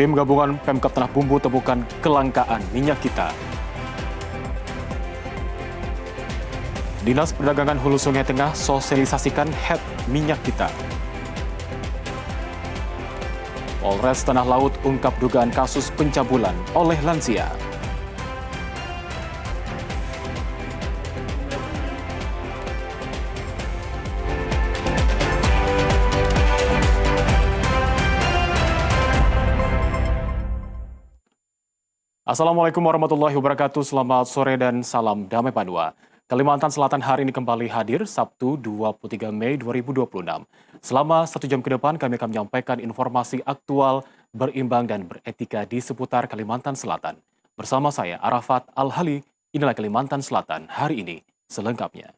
Tim gabungan Pemkab Tanah Bumbu temukan kelangkaan minyak kita. Dinas Perdagangan Hulu Sungai Tengah sosialisasikan head minyak kita. Polres Tanah Laut ungkap dugaan kasus pencabulan oleh lansia. Assalamualaikum warahmatullahi wabarakatuh, selamat sore dan salam damai Padua. Kalimantan Selatan hari ini kembali hadir Sabtu 23 Mei 2026. Selama 1 jam ke depan kami akan menyampaikan informasi aktual, berimbang dan beretika di seputar Kalimantan Selatan. Bersama saya Arafat Al-Hali, inilah Kalimantan Selatan hari ini selengkapnya.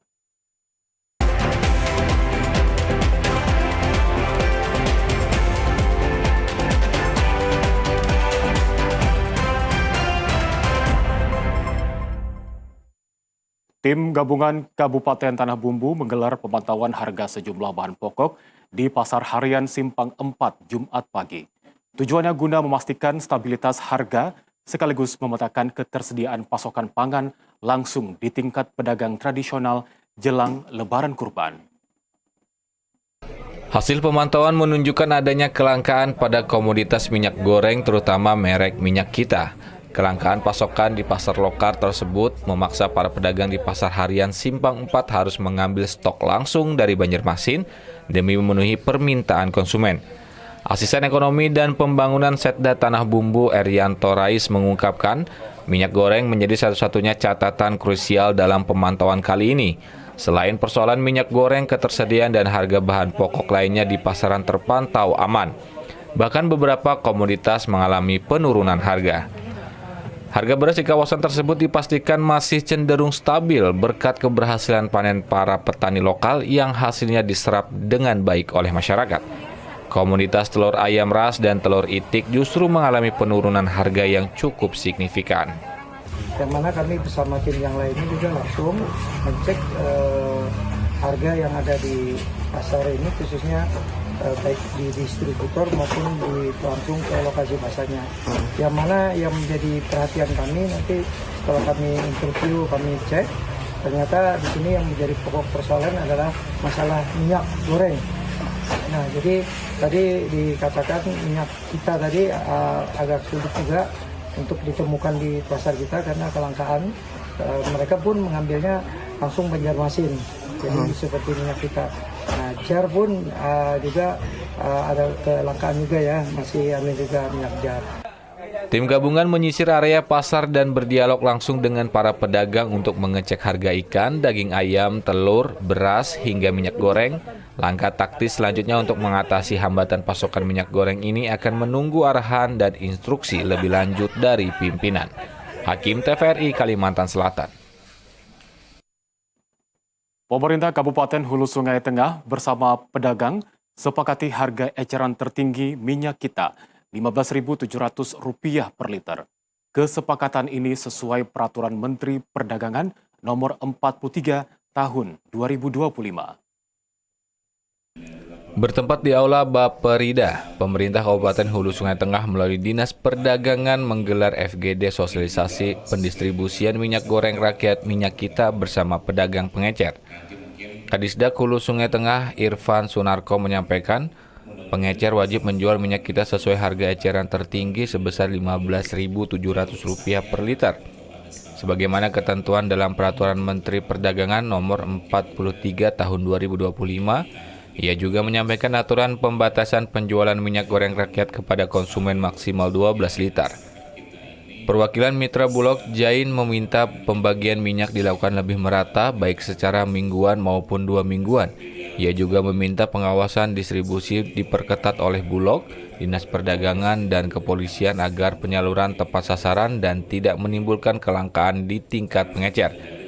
Tim gabungan Kabupaten Tanah Bumbu menggelar pemantauan harga sejumlah bahan pokok di Pasar Harian Simpang 4 Jumat pagi. Tujuannya guna memastikan stabilitas harga sekaligus memetakan ketersediaan pasokan pangan langsung di tingkat pedagang tradisional jelang Lebaran Kurban. Hasil pemantauan menunjukkan adanya kelangkaan pada komoditas minyak goreng terutama merek Minyak Kita. Kelangkaan pasokan di pasar lokal tersebut memaksa para pedagang di Pasar Harian Simpang 4 harus mengambil stok langsung dari Banjarmasin demi memenuhi permintaan konsumen. Asisten Ekonomi dan Pembangunan Setda Tanah Bumbu Erianto Rais mengungkapkan, minyak goreng menjadi satu-satunya catatan krusial dalam pemantauan kali ini. Selain persoalan minyak goreng, ketersediaan dan harga bahan pokok lainnya di pasaran terpantau aman. Bahkan beberapa komoditas mengalami penurunan harga. Harga beras di kawasan tersebut dipastikan masih cenderung stabil berkat keberhasilan panen para petani lokal yang hasilnya diserap dengan baik oleh masyarakat. Komoditas telur ayam ras dan telur itik justru mengalami penurunan harga yang cukup signifikan. Yang mana kami bersama tim yang lainnya juga langsung mengecek harga yang ada di pasar ini, khususnya baik di distributor maupun langsung ke lokasi pasarnya. Yang mana yang menjadi perhatian kami nanti setelah kami interview, kami cek, ternyata di sini yang menjadi pokok persoalan adalah masalah minyak goreng. Nah, jadi tadi dikatakan minyak kita tadi agak sulit juga untuk ditemukan di pasar kita karena kelangkaan. Mereka pun mengambilnya langsung Banjarmasin, jadi seperti minyak kita. Nah, jar pun juga ada kelangkaan juga ya, masih ambil juga minyak jar. Tim gabungan menyisir area pasar dan berdialog langsung dengan para pedagang untuk mengecek harga ikan, daging ayam, telur, beras, hingga minyak goreng. Langkah taktis selanjutnya untuk mengatasi hambatan pasokan minyak goreng ini akan menunggu arahan dan instruksi lebih lanjut dari pimpinan. Hakim TVRI Kalimantan Selatan. Pemerintah Kabupaten Hulu Sungai Tengah bersama pedagang sepakati harga eceran tertinggi minyak kita Rp15.700 per liter. Kesepakatan ini sesuai Peraturan Menteri Perdagangan Nomor 43 Tahun 2025. Bertempat di Aula Baperida, pemerintah Kabupaten Hulu Sungai Tengah melalui Dinas Perdagangan menggelar FGD sosialisasi pendistribusian minyak goreng rakyat Minyak Kita bersama pedagang pengecer. Kadisdak Hulu Sungai Tengah Irfan Sunarko menyampaikan, pengecer wajib menjual minyak kita sesuai harga eceran tertinggi sebesar Rp15.700 per liter. Sebagaimana ketentuan dalam Peraturan Menteri Perdagangan Nomor 43 Tahun 2025, ia juga menyampaikan aturan pembatasan penjualan minyak goreng rakyat kepada konsumen maksimal 12 liter. Perwakilan Mitra Bulog Jain meminta pembagian minyak dilakukan lebih merata baik secara mingguan maupun 2 mingguan. Ia juga meminta pengawasan distribusi diperketat oleh Bulog, Dinas Perdagangan dan Kepolisian agar penyaluran tepat sasaran dan tidak menimbulkan kelangkaan di tingkat pengecer.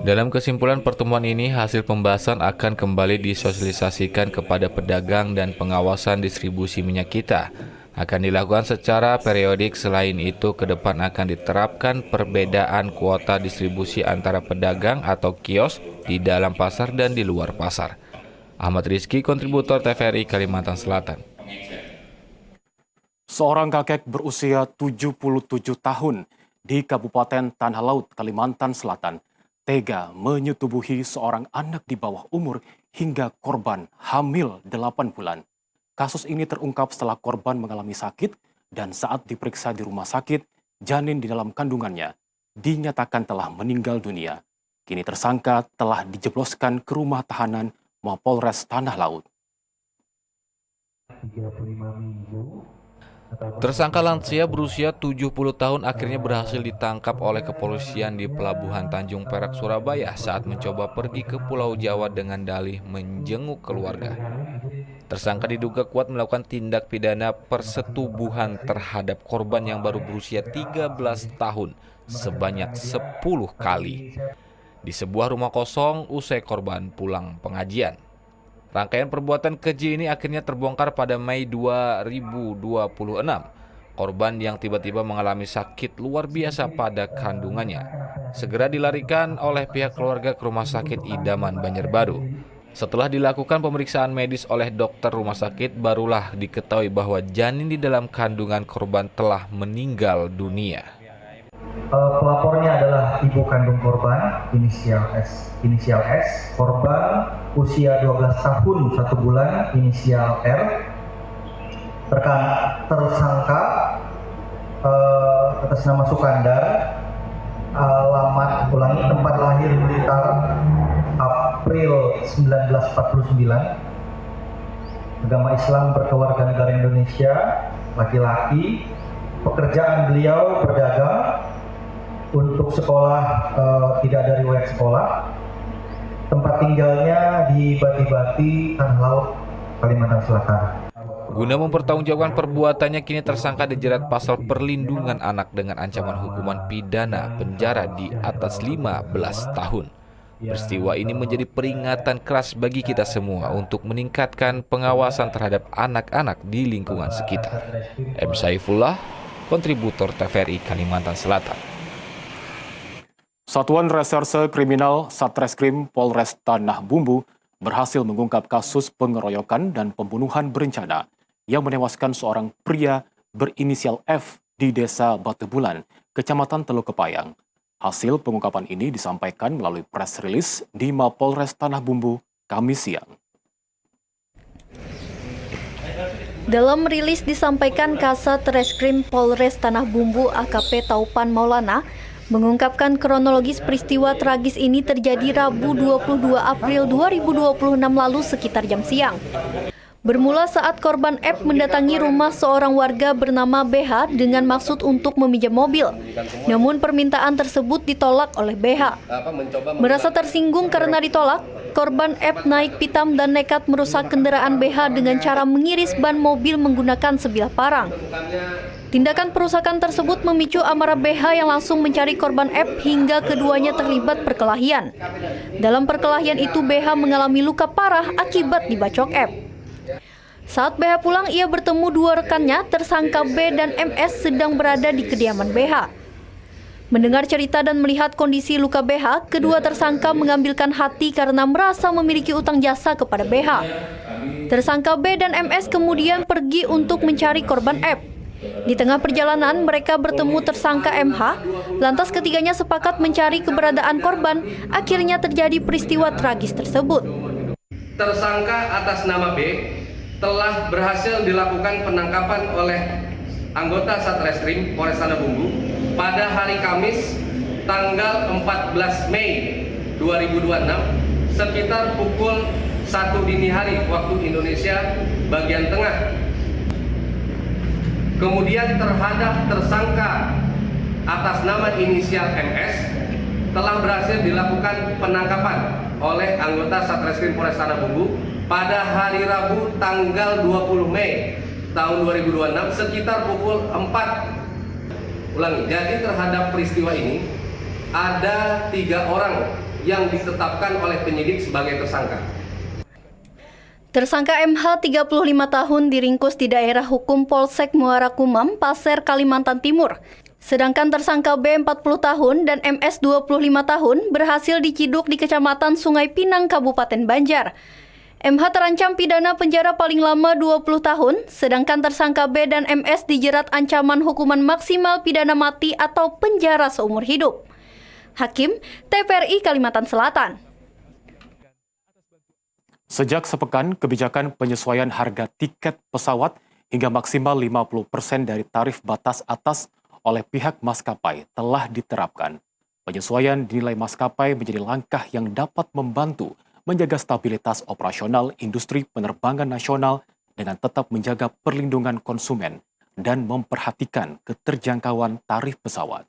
Dalam kesimpulan pertemuan ini, hasil pembahasan akan kembali disosialisasikan kepada pedagang dan pengawasan distribusi minyak kita. Akan dilakukan secara periodik, selain itu ke depan akan diterapkan perbedaan kuota distribusi antara pedagang atau kios di dalam pasar dan di luar pasar. Ahmad Rizky, kontributor TVRI Kalimantan Selatan. Seorang kakek berusia 77 tahun di Kabupaten Tanah Laut, Kalimantan Selatan, tega menyetubuhi seorang anak di bawah umur hingga korban hamil 8 bulan. Kasus ini terungkap setelah korban mengalami sakit dan saat diperiksa di rumah sakit, janin di dalam kandungannya dinyatakan telah meninggal dunia. Kini tersangka telah dijebloskan ke rumah tahanan Mapolres Tanah Laut. Tersangka lansia berusia 70 tahun akhirnya berhasil ditangkap oleh kepolisian di Pelabuhan Tanjung Perak, Surabaya saat mencoba pergi ke Pulau Jawa dengan dalih menjenguk keluarga. Tersangka diduga kuat melakukan tindak pidana persetubuhan terhadap korban yang baru berusia 13 tahun sebanyak 10 kali di sebuah rumah kosong usai korban pulang pengajian. Rangkaian perbuatan keji ini akhirnya terbongkar pada Mei 2026. Korban yang tiba-tiba mengalami sakit luar biasa pada kandungannya segera dilarikan oleh pihak keluarga ke Rumah Sakit Idaman Banjarbaru. Setelah dilakukan pemeriksaan medis oleh dokter rumah sakit, barulah diketahui bahwa janin di dalam kandungan korban telah meninggal dunia. Pelapornya adalah ibu kandung korban, inisial S, korban usia 12 tahun 1 bulan, inisial R. Tersangka atas nama Sukandar, tempat lahir Blitar, April 1949, agama Islam, berkewarganegara Indonesia, laki-laki, pekerjaan beliau berdagang. Untuk sekolah tidak ada riwayat sekolah. Tempat tinggalnya di Bati-Bati, Tanah Laut, Kalimantan Selatan. Guna mempertanggungjawabkan perbuatannya, kini tersangka dijerat pasal perlindungan anak dengan ancaman hukuman pidana penjara di atas 15 tahun. Peristiwa ini menjadi peringatan keras bagi kita semua untuk meningkatkan pengawasan terhadap anak-anak di lingkungan sekitar. M. Saifullah, kontributor TVRI Kalimantan Selatan. Satuan Reserse Kriminal Satreskrim Polres Tanah Bumbu berhasil mengungkap kasus pengeroyokan dan pembunuhan berencana yang menewaskan seorang pria berinisial F di Desa Batu Bulan, Kecamatan Teluk Kepayang. Hasil pengungkapan ini disampaikan melalui press release di Mapolres Tanah Bumbu, Kamis siang. Dalam rilis disampaikan Kasat Reskrim Polres Tanah Bumbu AKP Taupan Maulana mengungkapkan kronologis peristiwa tragis ini terjadi Rabu 22 April 2026 lalu sekitar jam siang. Bermula saat korban F mendatangi rumah seorang warga bernama BH dengan maksud untuk meminjam mobil. Namun permintaan tersebut ditolak oleh BH. Merasa tersinggung karena ditolak, korban F naik pitam dan nekat merusak kendaraan BH dengan cara mengiris ban mobil menggunakan sebilah parang. Tindakan perusakan tersebut memicu amarah BH yang langsung mencari korban F hingga keduanya terlibat perkelahian. Dalam perkelahian itu BH mengalami luka parah akibat dibacok F. Saat BH pulang, ia bertemu dua rekannya, tersangka B dan MS sedang berada di kediaman BH. Mendengar cerita dan melihat kondisi luka BH, kedua tersangka mengambilkan hati karena merasa memiliki utang jasa kepada BH. Tersangka B dan MS kemudian pergi untuk mencari korban F. Di tengah perjalanan, mereka bertemu tersangka MH, lantas ketiganya sepakat mencari keberadaan korban, akhirnya terjadi peristiwa tragis tersebut. Tersangka atas nama B telah berhasil dilakukan penangkapan oleh anggota Satreskrim Polres Tanah Bumbu pada hari Kamis tanggal 14 Mei 2026 sekitar pukul 1 dini hari waktu Indonesia bagian tengah. Kemudian terhadap tersangka atas nama inisial MS telah berhasil dilakukan penangkapan oleh anggota Satreskrim Polres Tanah Bumbu pada hari Rabu tanggal 20 Mei tahun 2026 sekitar pukul 4. Jadi terhadap peristiwa ini ada 3 orang yang ditetapkan oleh penyidik sebagai tersangka. Tersangka MH 35 tahun diringkus di daerah hukum Polsek Muara Kumam, Pasir, Kalimantan Timur. Sedangkan tersangka B 40 tahun dan MS 25 tahun berhasil diciduk di Kecamatan Sungai Pinang, Kabupaten Banjar. MH terancam pidana penjara paling lama 20 tahun, sedangkan tersangka B dan MS dijerat ancaman hukuman maksimal pidana mati atau penjara seumur hidup. Hakim TVRI Kalimantan Selatan. Sejak sepekan, kebijakan penyesuaian harga tiket pesawat hingga maksimal 50% dari tarif batas atas oleh pihak maskapai telah diterapkan. Penyesuaian dinilai maskapai menjadi langkah yang dapat membantu menjaga stabilitas operasional industri penerbangan nasional dengan tetap menjaga perlindungan konsumen dan memperhatikan keterjangkauan tarif pesawat.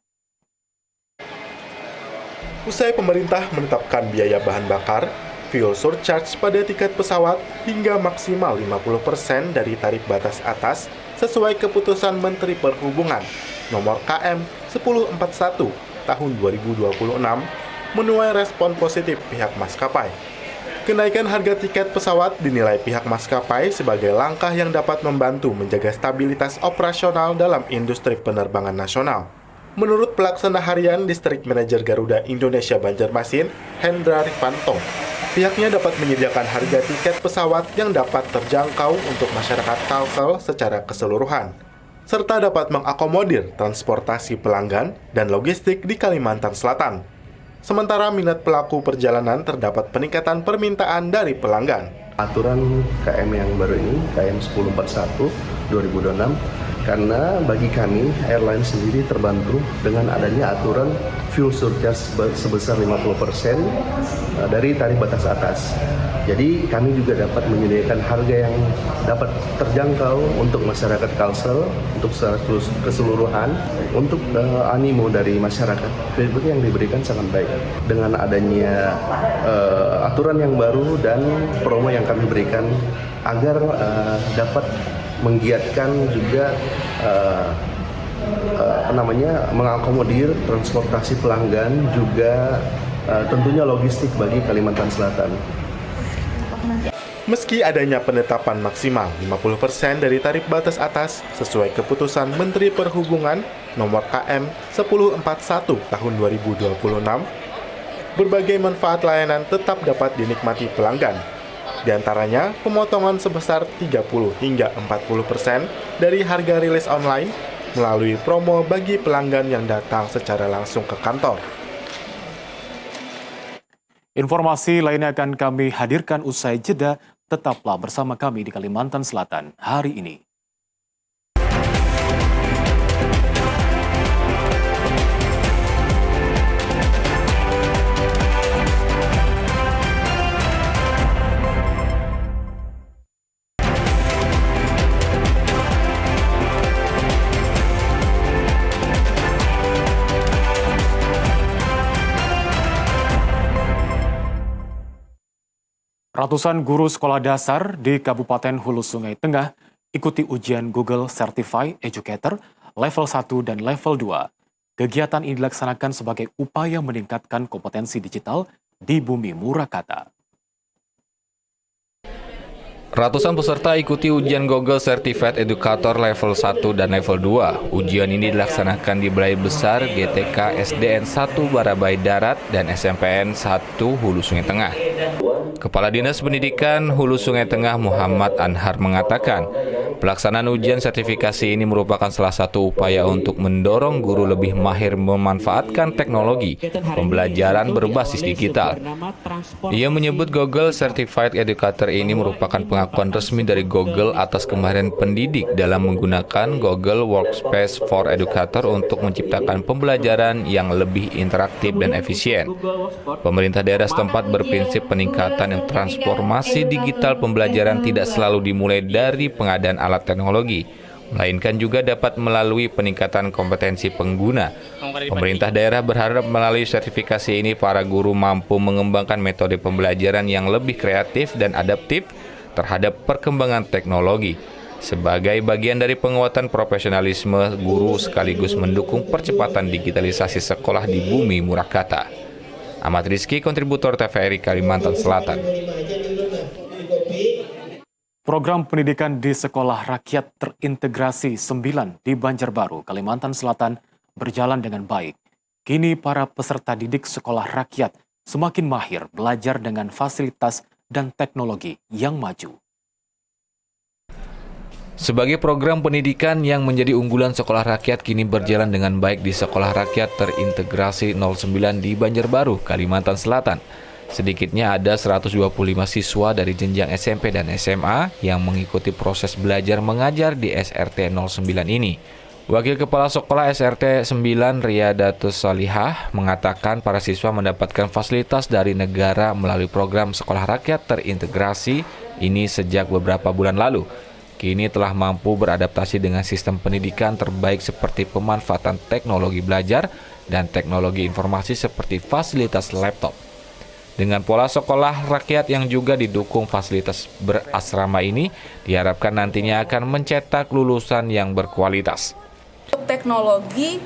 Usai pemerintah menetapkan biaya bahan bakar, fuel surcharge pada tiket pesawat hingga maksimal 50% dari tarif batas atas sesuai keputusan Menteri Perhubungan nomor KM 1041 tahun 2026 menuai respon positif pihak maskapai. Kenaikan harga tiket pesawat dinilai pihak maskapai sebagai langkah yang dapat membantu menjaga stabilitas operasional dalam industri penerbangan nasional. Menurut pelaksana harian Distrik Manajer Garuda Indonesia Banjarmasin, Hendra Rifanto, pihaknya dapat menyediakan harga tiket pesawat yang dapat terjangkau untuk masyarakat Kalsel secara keseluruhan, serta dapat mengakomodir transportasi pelanggan dan logistik di Kalimantan Selatan. Sementara minat pelaku perjalanan terdapat peningkatan permintaan dari pelanggan. Aturan KM yang baru ini, KM 1041 2026, karena bagi kami, airline sendiri terbantu dengan adanya aturan fuel surcharge sebesar 50% dari tarif batas atas. Jadi kami juga dapat menyediakan harga yang dapat terjangkau untuk masyarakat Kalsel, untuk keseluruhan, untuk animo dari masyarakat. Feedback yang diberikan sangat baik. Dengan adanya aturan yang baru dan promo yang kami berikan agar dapat menggiatkan juga mengakomodir transportasi pelanggan, juga tentunya logistik bagi Kalimantan Selatan. Meski adanya penetapan maksimal 50% dari tarif batas atas sesuai keputusan Menteri Perhubungan nomor KM 1041 tahun 2026, berbagai manfaat layanan tetap dapat dinikmati pelanggan. Di antaranya, pemotongan sebesar 30 hingga 40% dari harga rilis online melalui promo bagi pelanggan yang datang secara langsung ke kantor. Informasi lainnya akan kami hadirkan usai jeda. Tetaplah bersama kami di Kalimantan Selatan hari ini. Ratusan guru sekolah dasar di Kabupaten Hulu Sungai Tengah ikuti ujian Google Certified Educator level 1 dan level 2. Kegiatan ini dilaksanakan sebagai upaya meningkatkan kompetensi digital di Bumi Murakata. Ratusan peserta ikuti ujian Google Certified Educator level 1 dan level 2. Ujian ini dilaksanakan di Balai Besar GTK SDN 1 Barabai Darat dan SMPN 1 Hulu Sungai Tengah. Kepala Dinas Pendidikan Hulu Sungai Tengah Muhammad Anhar mengatakan, pelaksanaan ujian sertifikasi ini merupakan salah satu upaya untuk mendorong guru lebih mahir memanfaatkan teknologi pembelajaran berbasis digital. Ia menyebut Google Certified Educator ini merupakan pengakuan resmi dari Google atas kemahiran pendidik dalam menggunakan Google Workspace for Educator untuk menciptakan pembelajaran yang lebih interaktif dan efisien. Pemerintah daerah setempat berprinsip peningkatan yang transformasi digital pembelajaran tidak selalu dimulai dari pengadaan alat teknologi, melainkan juga dapat melalui peningkatan kompetensi pengguna. Pemerintah daerah berharap melalui sertifikasi ini para guru mampu mengembangkan metode pembelajaran yang lebih kreatif dan adaptif terhadap perkembangan teknologi. Sebagai bagian dari penguatan profesionalisme guru sekaligus mendukung percepatan digitalisasi sekolah di Bumi Murakata. Ahmad Rizky, kontributor TVRI Kalimantan Selatan. Program pendidikan di Sekolah Rakyat Terintegrasi 9 di Banjarbaru, Kalimantan Selatan berjalan dengan baik. Kini para peserta didik sekolah rakyat semakin mahir belajar dengan fasilitas dan teknologi yang maju. Sebagai program pendidikan yang menjadi unggulan sekolah rakyat kini berjalan dengan baik di Sekolah Rakyat Terintegrasi 09 di Banjarbaru, Kalimantan Selatan. Sedikitnya ada 125 siswa dari jenjang SMP dan SMA yang mengikuti proses belajar mengajar di SRT 09 ini. Wakil Kepala Sekolah SRT 9 Riyadatus Salihah mengatakan para siswa mendapatkan fasilitas dari negara melalui program Sekolah Rakyat Terintegrasi ini sejak beberapa bulan lalu. Kini telah mampu beradaptasi dengan sistem pendidikan terbaik seperti pemanfaatan teknologi belajar dan teknologi informasi seperti fasilitas laptop. Dengan pola sekolah rakyat yang juga didukung fasilitas berasrama ini, diharapkan nantinya akan mencetak lulusan yang berkualitas. Teknologi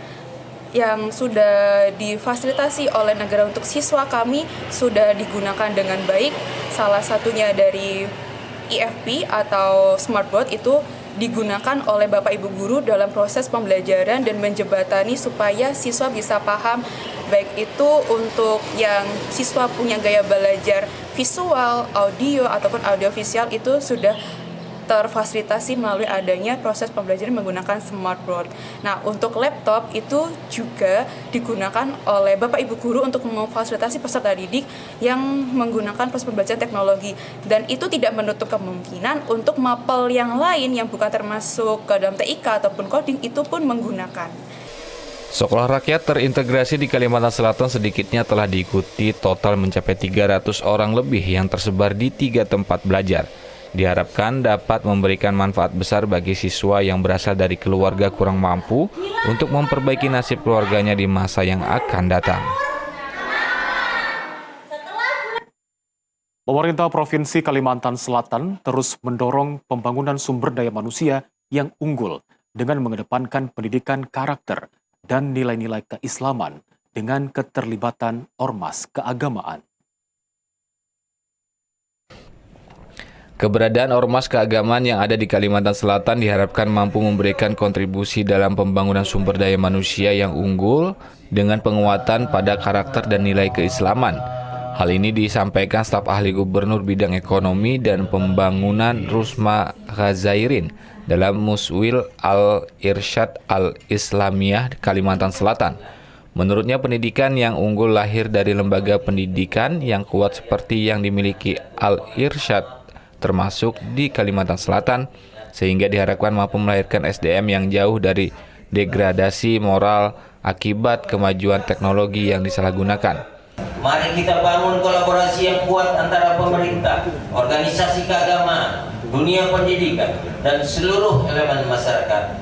yang sudah difasilitasi oleh negara untuk siswa kami sudah digunakan dengan baik. Salah satunya dari IFP atau smartboard itu digunakan oleh Bapak Ibu guru dalam proses pembelajaran dan menjembatani supaya siswa bisa paham, baik itu untuk yang siswa punya gaya belajar visual, audio ataupun audiovisual itu sudah terfasilitasi melalui adanya proses pembelajaran menggunakan smartboard. Nah, untuk laptop itu juga digunakan oleh Bapak Ibu guru untuk memfasilitasi peserta didik yang menggunakan proses pembelajaran teknologi. Dan itu tidak menutup kemungkinan untuk mapel yang lain yang bukan termasuk ke dalam TIK ataupun coding itu pun menggunakan. Sekolah rakyat terintegrasi di Kalimantan Selatan sedikitnya telah diikuti total mencapai 300 orang lebih yang tersebar di 3 tempat belajar. Diharapkan dapat memberikan manfaat besar bagi siswa yang berasal dari keluarga kurang mampu untuk memperbaiki nasib keluarganya di masa yang akan datang. Pemerintah Provinsi Kalimantan Selatan terus mendorong pembangunan sumber daya manusia yang unggul dengan mengedepankan pendidikan karakter dan nilai-nilai keislaman dengan keterlibatan ormas keagamaan. Keberadaan ormas keagamaan yang ada di Kalimantan Selatan diharapkan mampu memberikan kontribusi dalam pembangunan sumber daya manusia yang unggul dengan penguatan pada karakter dan nilai keislaman. Hal ini disampaikan staf ahli Gubernur bidang ekonomi dan pembangunan Rusma Ghazairin dalam Muswil Al-Irsyad Al-Islamiyah Kalimantan Selatan. Menurutnya pendidikan yang unggul lahir dari lembaga pendidikan yang kuat seperti yang dimiliki Al-Irsyad termasuk di Kalimantan Selatan, sehingga diharapkan mampu melahirkan SDM yang jauh dari degradasi moral akibat kemajuan teknologi yang disalahgunakan. Mari kita bangun kolaborasi yang kuat antara pemerintah, organisasi keagamaan, dunia pendidikan, dan seluruh elemen masyarakat.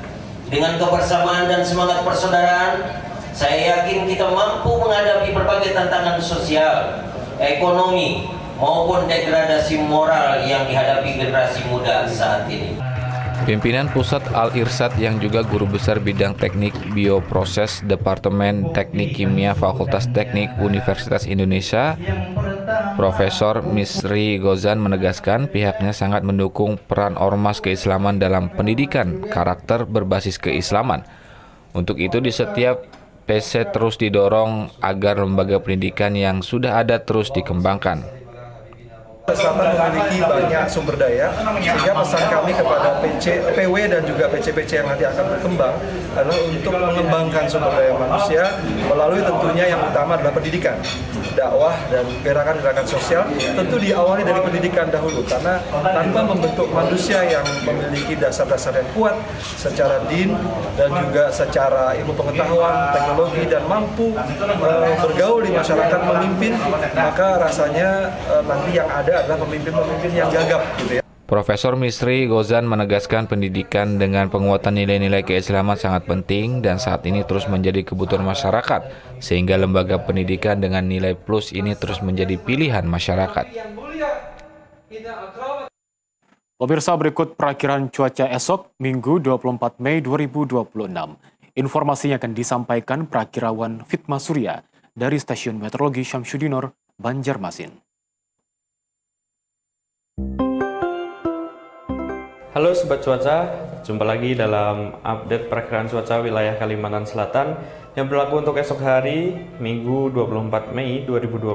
Dengan kebersamaan dan semangat persaudaraan, saya yakin kita mampu menghadapi berbagai tantangan sosial, ekonomi, maupun degradasi moral yang dihadapi generasi muda saat ini. Pimpinan Pusat Al-Irsyad yang juga guru besar bidang teknik bioproses Departemen Teknik Kimia Fakultas Teknik Universitas Indonesia, Profesor Misri Gozan menegaskan pihaknya sangat mendukung peran ormas keislaman dalam pendidikan karakter berbasis keislaman. Untuk itu di setiap PC terus didorong agar lembaga pendidikan yang sudah ada terus dikembangkan. Selatan memiliki banyak sumber daya, sehingga pesan kami kepada PW dan juga PC-PC yang nanti akan berkembang adalah untuk mengembangkan sumber daya manusia melalui tentunya yang utama adalah pendidikan, dakwah dan gerakan-gerakan sosial tentu diawali dari pendidikan dahulu, karena tanpa membentuk manusia yang memiliki dasar-dasar yang kuat secara din dan juga secara ilmu pengetahuan, teknologi dan mampu bergaul di masyarakat, memimpin, maka rasanya nanti yang ada adalah pemimpin-pemimpin yang gagap gitu ya. Profesor Misri Gozan menegaskan pendidikan dengan penguatan nilai-nilai keislaman sangat penting dan saat ini terus menjadi kebutuhan masyarakat, sehingga lembaga pendidikan dengan nilai plus ini terus menjadi pilihan masyarakat. Pemirsa, berikut perakiran cuaca esok Minggu 24 Mei 2026. Informasinya akan disampaikan Prakirawan Fitma Surya dari Stasiun Meteorologi Syamsuddinur, Banjarmasin. Halo Sobat Cuaca, jumpa lagi dalam update perakiraan cuaca wilayah Kalimantan Selatan yang berlaku untuk esok hari Minggu 24 Mei 2026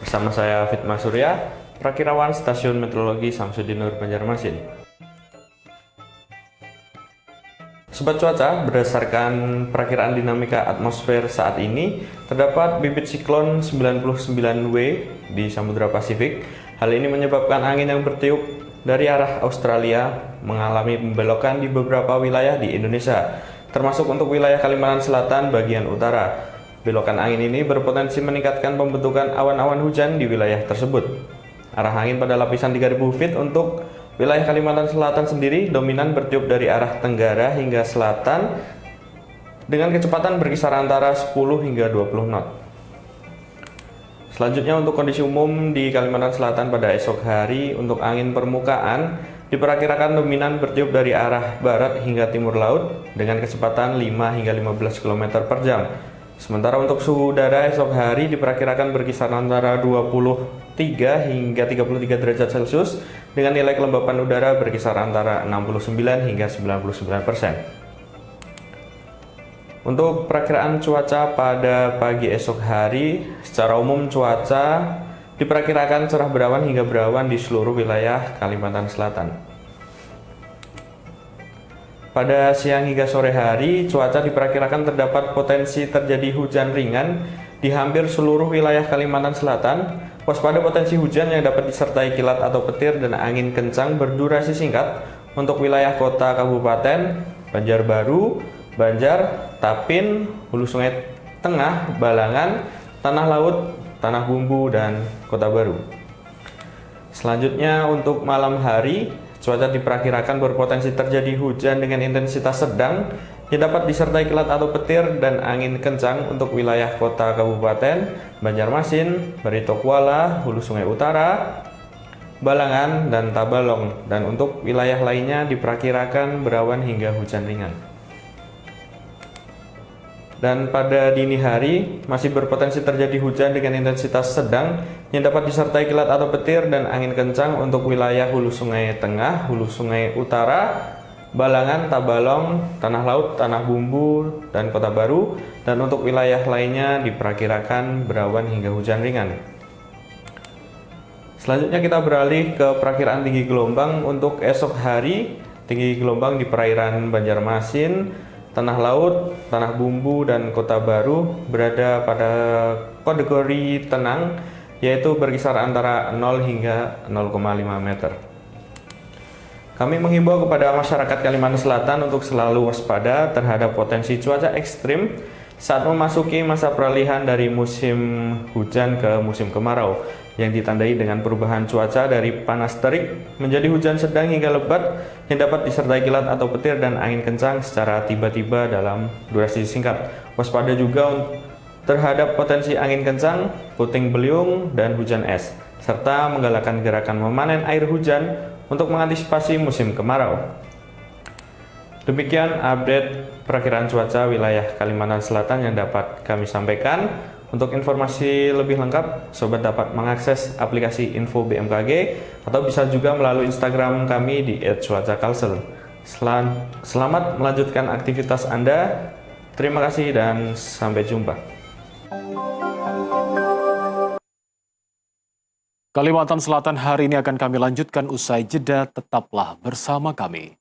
bersama saya Fitma Surya Prakirawan Stasiun Meteorologi Samsudin Nur Banjarmasin. Sobat cuaca, berdasarkan perakiraan dinamika atmosfer saat ini, terdapat bibit siklon 99W di Samudra Pasifik. Hal ini menyebabkan angin yang bertiup dari arah Australia mengalami pembelokan di beberapa wilayah di Indonesia, termasuk untuk wilayah Kalimantan Selatan bagian utara. Belokan angin ini berpotensi meningkatkan pembentukan awan-awan hujan di wilayah tersebut. Arah angin pada lapisan 3000 feet untuk wilayah Kalimantan Selatan sendiri dominan bertiup dari arah tenggara hingga selatan dengan kecepatan berkisar antara 10 hingga 20 knot. Selanjutnya untuk kondisi umum di Kalimantan Selatan pada esok hari, untuk angin permukaan diperkirakan dominan bertiup dari arah barat hingga timur laut dengan kecepatan 5 hingga 15 km per jam. Sementara untuk suhu udara esok hari diperkirakan berkisar antara 23 hingga 33 derajat Celcius dengan nilai kelembapan udara berkisar antara 69 hingga 99%. Untuk perakiraan cuaca pada pagi esok hari, secara umum cuaca diperkirakan cerah berawan hingga berawan di seluruh wilayah Kalimantan Selatan. Pada siang hingga sore hari, cuaca diperkirakan terdapat potensi terjadi hujan ringan di hampir seluruh wilayah Kalimantan Selatan. Waspada potensi hujan yang dapat disertai kilat atau petir dan angin kencang berdurasi singkat untuk wilayah kota kabupaten Banjarbaru, Banjar, Tapin, Hulu Sungai Tengah, Balangan, Tanah Laut, Tanah Bumbu, dan Kota Baru. Selanjutnya untuk malam hari, cuaca diperkirakan berpotensi terjadi hujan dengan intensitas sedang yang dapat disertai kilat atau petir dan angin kencang untuk wilayah kota kabupaten Banjarmasin, Barito Kuala, Hulu Sungai Utara, Balangan, dan Tabalong. Dan untuk wilayah lainnya diperkirakan berawan hingga hujan ringan. Dan pada dini hari masih berpotensi terjadi hujan dengan intensitas sedang yang dapat disertai kilat atau petir dan angin kencang untuk wilayah Hulu Sungai Tengah, Hulu Sungai Utara, Balangan, Tabalong, Tanah Laut, Tanah Bumbu, dan Kota Baru. Dan untuk wilayah lainnya diperkirakan berawan hingga hujan ringan. Selanjutnya kita beralih ke perakiraan tinggi gelombang untuk esok hari. Tinggi gelombang di perairan Banjarmasin, Tanah Laut, Tanah Bumbu, dan Kota Baru berada pada kategori tenang, yaitu berkisar antara 0 hingga 0,5 meter. Kami menghimbau kepada masyarakat Kalimantan Selatan untuk selalu waspada terhadap potensi cuaca ekstrim saat memasuki masa peralihan dari musim hujan ke musim kemarau, yang ditandai dengan perubahan cuaca dari panas terik menjadi hujan sedang hingga lebat yang dapat disertai kilat atau petir dan angin kencang secara tiba-tiba dalam durasi singkat. Waspada juga terhadap potensi angin kencang, puting beliung, dan hujan es, serta menggalakkan gerakan memanen air hujan untuk mengantisipasi musim kemarau. Demikian update perakiraan cuaca wilayah Kalimantan Selatan yang dapat kami sampaikan. Untuk informasi lebih lengkap, Sobat dapat mengakses aplikasi Info BMKG atau bisa juga melalui Instagram kami di @cuacakalsel. Selamat melanjutkan aktivitas Anda. Terima kasih dan sampai jumpa. Kalimantan Selatan hari ini akan kami lanjutkan usai jeda, tetaplah bersama kami.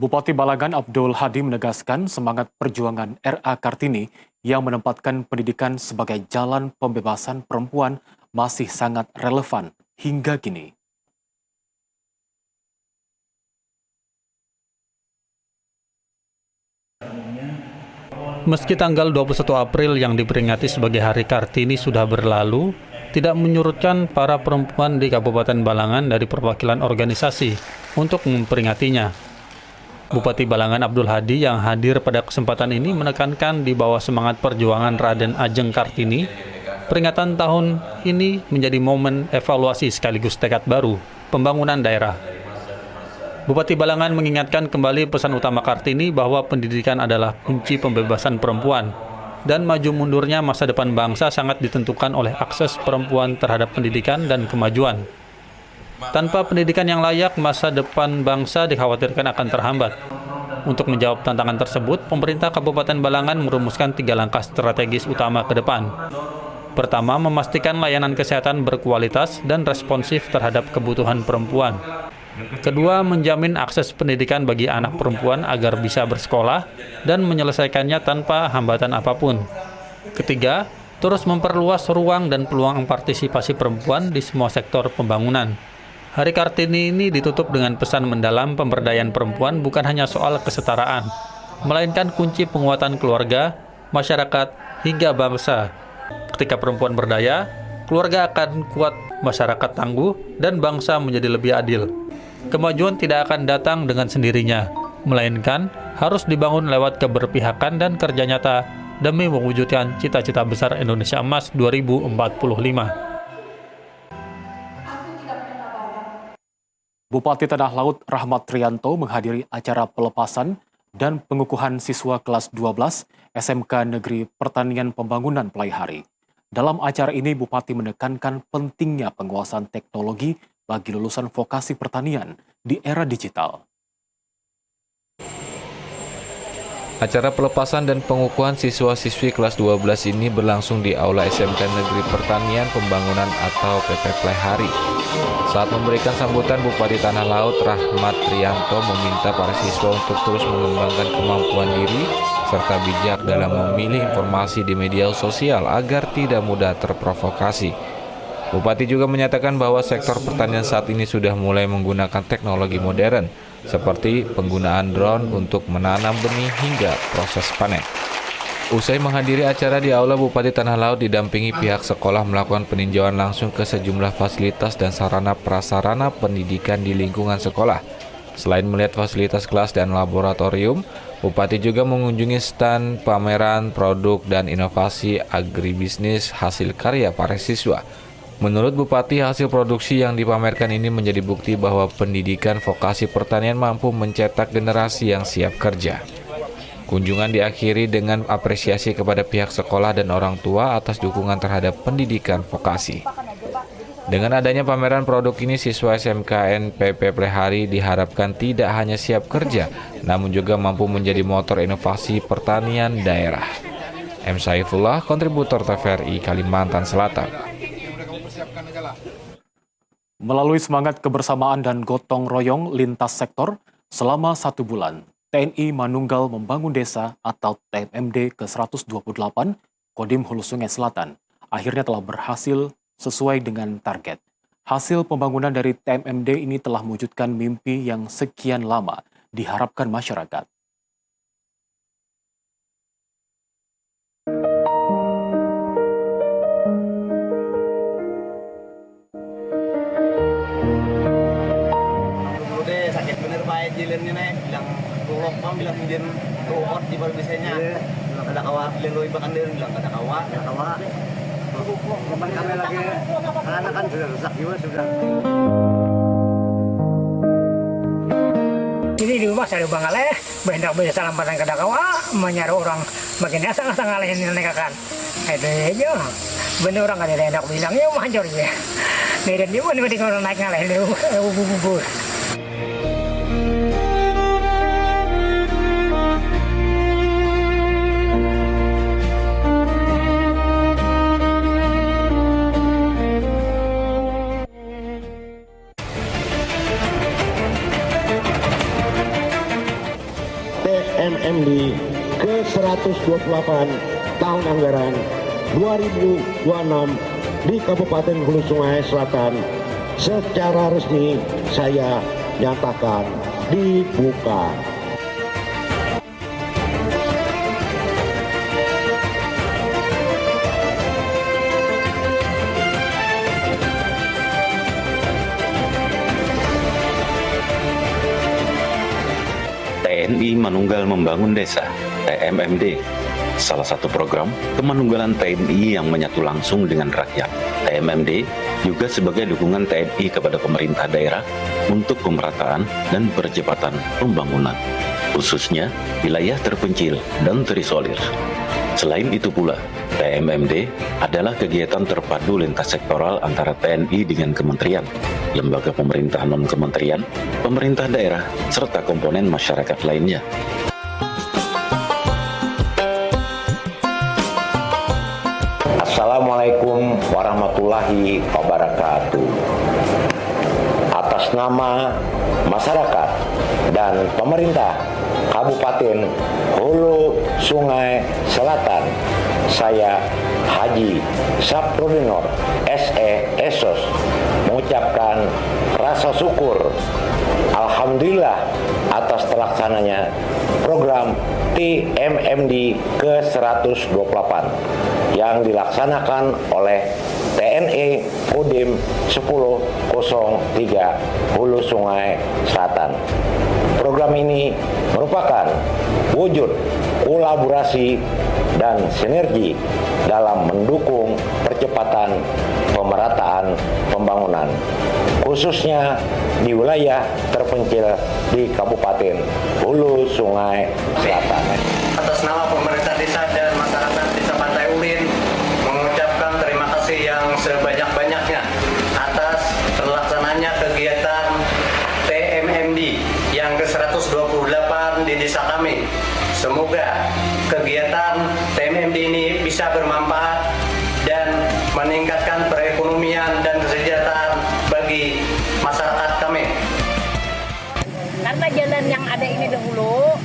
Bupati Balangan Abdul Hadi menegaskan semangat perjuangan R.A. Kartini yang menempatkan pendidikan sebagai jalan pembebasan perempuan masih sangat relevan hingga kini. Meski tanggal 21 April yang diperingati sebagai Hari Kartini sudah berlalu, tidak menyurutkan para perempuan di Kabupaten Balangan dari perwakilan organisasi untuk memperingatinya. Bupati Balangan Abdul Hadi yang hadir pada kesempatan ini menekankan di bawah semangat perjuangan Raden Ajeng Kartini, peringatan tahun ini menjadi momen evaluasi sekaligus tekad baru pembangunan daerah. Bupati Balangan mengingatkan kembali pesan utama Kartini bahwa pendidikan adalah kunci pembebasan perempuan dan maju mundurnya masa depan bangsa sangat ditentukan oleh akses perempuan terhadap pendidikan dan kemajuan. Tanpa pendidikan yang layak, masa depan bangsa dikhawatirkan akan terhambat. Untuk menjawab tantangan tersebut, pemerintah Kabupaten Balangan merumuskan 3 langkah strategis utama ke depan. Pertama, memastikan layanan kesehatan berkualitas dan responsif terhadap kebutuhan perempuan. Kedua, menjamin akses pendidikan bagi anak perempuan agar bisa bersekolah dan menyelesaikannya tanpa hambatan apapun. Ketiga, terus memperluas ruang dan peluang partisipasi perempuan di semua sektor pembangunan. Hari Kartini ini ditutup dengan pesan mendalam pemberdayaan perempuan bukan hanya soal kesetaraan, melainkan kunci penguatan keluarga, masyarakat, hingga bangsa. Ketika perempuan berdaya, keluarga akan kuat, masyarakat tangguh, dan bangsa menjadi lebih adil. Kemajuan tidak akan datang dengan sendirinya, melainkan harus dibangun lewat keberpihakan dan kerja nyata demi mewujudkan cita-cita besar Indonesia Emas 2045. Bupati Tanah Laut Rahmat Trianto menghadiri acara pelepasan dan pengukuhan siswa kelas 12 SMK Negeri Pertanian Pembangunan Pelaihari. Dalam acara ini, Bupati menekankan pentingnya penguasaan teknologi bagi lulusan vokasi pertanian di era digital. Acara pelepasan dan pengukuhan siswa-siswi kelas 12 ini berlangsung di Aula SMK Negeri Pertanian Pembangunan atau PP Pelaihari. Saat memberikan sambutan, Bupati Tanah Laut Rahmat Trianto meminta para siswa untuk terus mengembangkan kemampuan diri serta bijak dalam memilih informasi di media sosial agar tidak mudah terprovokasi. Bupati juga menyatakan bahwa sektor pertanian saat ini sudah mulai menggunakan teknologi modern, seperti penggunaan drone untuk menanam benih hingga proses panen. Usai menghadiri acara di Aula, Bupati Tanah Laut didampingi pihak sekolah melakukan peninjauan langsung ke sejumlah fasilitas dan sarana prasarana pendidikan di lingkungan sekolah. Selain melihat fasilitas kelas dan laboratorium, Bupati juga mengunjungi stand pameran produk dan inovasi agribisnis hasil karya para siswa. Menurut Bupati, hasil produksi yang dipamerkan ini menjadi bukti bahwa pendidikan vokasi pertanian mampu mencetak generasi yang siap kerja. Kunjungan diakhiri dengan apresiasi kepada pihak sekolah dan orang tua atas dukungan terhadap pendidikan vokasi. Dengan adanya pameran produk ini, siswa SMKN PP Pelaihari diharapkan tidak hanya siap kerja, namun juga mampu menjadi motor inovasi pertanian daerah. M. Saifullah, kontributor TVRI Kalimantan Selatan. Melalui semangat kebersamaan dan gotong royong lintas sektor, selama 1 bulan, TNI Manunggal Membangun Desa atau TMMD ke-128 Kodim Hulu Sungai Selatan akhirnya telah berhasil sesuai dengan target. Hasil pembangunan dari TMMD ini telah mewujudkan mimpi yang sekian lama diharapkan masyarakat. Sakit bener baik jilennya nih, bilang tulok bang, bilang minjem ruot di baru bisanya. Bilang ada kawa, bilang lo ibakan dia, bilang ada kawa. Kemarin kami lagi, anak kan sudah rusak juga sudah. Ini di rumah saya bang aleh, bendak bisa salam padang kada kawa, menyaruh orang bagian asang-asang aleh ini nekakan. Itu aja, bener orang kada hendak bilang ya manjur ya. Nedan dia mana orang naik ngaleh lu bubur. TMMD ke-128 tahun anggaran 2026 di Kabupaten Hulu Sungai Selatan secara resmi saya nyatakan dibuka. TNI Manunggal Membangun Desa, TMMD, salah satu program kemanunggalan TNI yang menyatu langsung dengan rakyat. TMMD juga sebagai dukungan TNI kepada pemerintah daerah untuk pemerataan dan percepatan pembangunan, khususnya wilayah terpencil dan terisolir. Selain itu pula, TMMD adalah kegiatan terpadu lintas sektoral antara TNI dengan kementerian, lembaga pemerintah non-kementerian, pemerintah daerah, serta komponen masyarakat lainnya. Assalamualaikum warahmatullahi wabarakatuh. Atas nama masyarakat dan pemerintah Kabupaten Hulu Sungai Selatan, saya Haji Saprodinor SE Esos mengucapkan rasa syukur alhamdulillah atas terlaksananya program TMMD ke-128 yang dilaksanakan oleh TNI Kodim 1003 Hulu Sungai Selatan. Program ini merupakan wujud kolaborasi dan sinergi dalam mendukung percepatan pemerataan pembangunan, khususnya di wilayah terpencil di Kabupaten Hulu Sungai Selatan. Atas nama pemerintah desa dan masyarakat Desa Pantai Ulin mengucapkan terima kasih yang sebanyak-banyaknya atas terlaksananya kegiatan TMMD yang ke-128 di desa kami. Semoga kegiatan TMMD ini bisa bermanfaat dan meningkatkan perekonomian dan kesejahteraan bagi masyarakat kami. Karena jalan yang ada ini dahulu,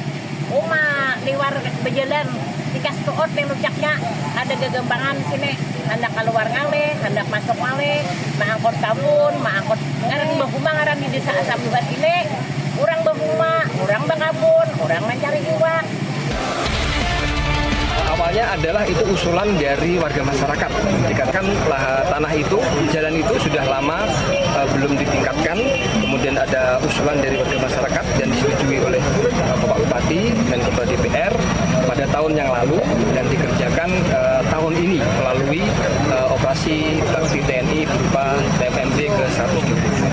liwar berjalan tikas tuot yang lucaknya ada gegembangan sini, hendak keluar ngale, hendak masuk ngale, mangkot kabun, mangkot ngaran bahuma ngaran di desa Asam Duhat ini, orang bahuma, orang bangabun, orang mencari iwak. Awalnya adalah itu usulan dari warga masyarakat. Dikatakan tanah itu, jalan itu sudah lama belum ditingkatkan. Kemudian ada usulan dari warga masyarakat dan disetujui oleh Bapak Bupati dan Ketua DPR pada tahun yang lalu dan dikerjakan tahun ini melalui operasi bakti TNI berupa TMMD ke-127.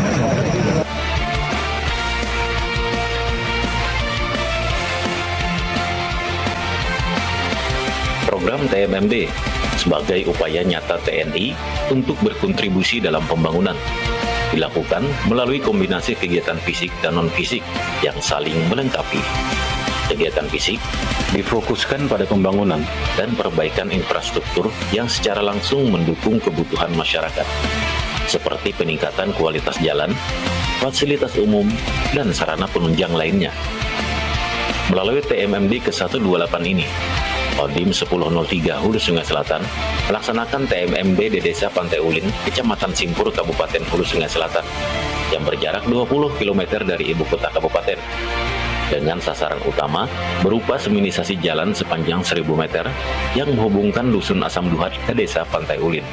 Program TMMD sebagai upaya nyata TNI untuk berkontribusi dalam pembangunan dilakukan melalui kombinasi kegiatan fisik dan non-fisik yang saling melengkapi. Kegiatan fisik difokuskan pada pembangunan dan perbaikan infrastruktur yang secara langsung mendukung kebutuhan masyarakat, seperti peningkatan kualitas jalan, fasilitas umum, dan sarana penunjang lainnya. Melalui TMMD ke-128 ini, Kodim 1003 Hulu Sungai Selatan melaksanakan TMMD di Desa Pantai Ulin, Kecamatan Simpur, Kabupaten Hulu Sungai Selatan, yang berjarak 20 km dari ibu kota kabupaten, dengan sasaran utama berupa seminisasi jalan sepanjang 1000 meter yang menghubungkan Dusun Asam Duhat ke Desa Pantai Ulin.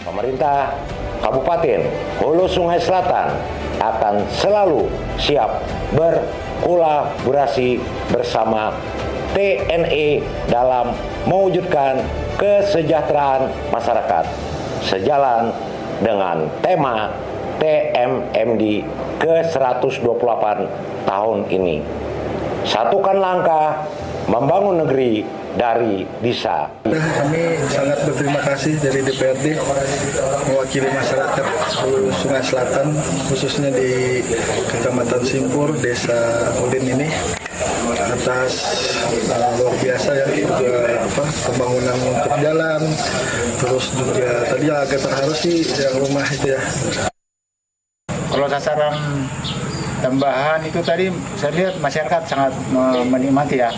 Pemerintah Kabupaten Hulu Sungai Selatan akan selalu siap berkolaborasi bersama TNI dalam mewujudkan kesejahteraan masyarakat sejalan dengan tema TMMD ke-128 tahun ini. Satukan langkah membangun negeri dari desa. Kami sangat berterima kasih dari DPRD mewakili masyarakat Hulu Sungai Selatan, khususnya di Kecamatan Simpur, Desa Ulin ini, atas luar biasa ya juga pembangunan untuk jalan, terus juga tadi agak terharu sih yang rumah itu ya. Kalau sasaran Tambahan itu tadi saya lihat masyarakat sangat menikmati ya,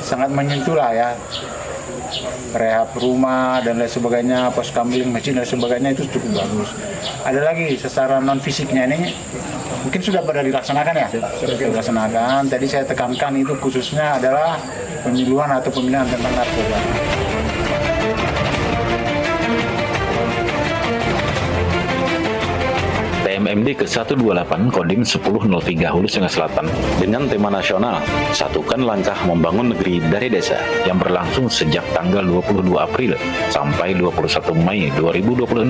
sangat menyentuh lah ya. Rehab rumah dan lain sebagainya, pos kamling, masjid dan sebagainya itu cukup bagus. Ada lagi secara non fisiknya ini mungkin sudah pada dilaksanakan ya, sudah dilaksanakan. Tadi saya tekankan itu khususnya adalah penyuluhan atau pembinaan tentang narkoba. TMMD ke-128 Kodim 1003 Hulu Sungai Selatan dengan tema nasional Satukan Langkah Membangun Negeri dari Desa yang berlangsung sejak tanggal 22 April sampai 21 Mei 2026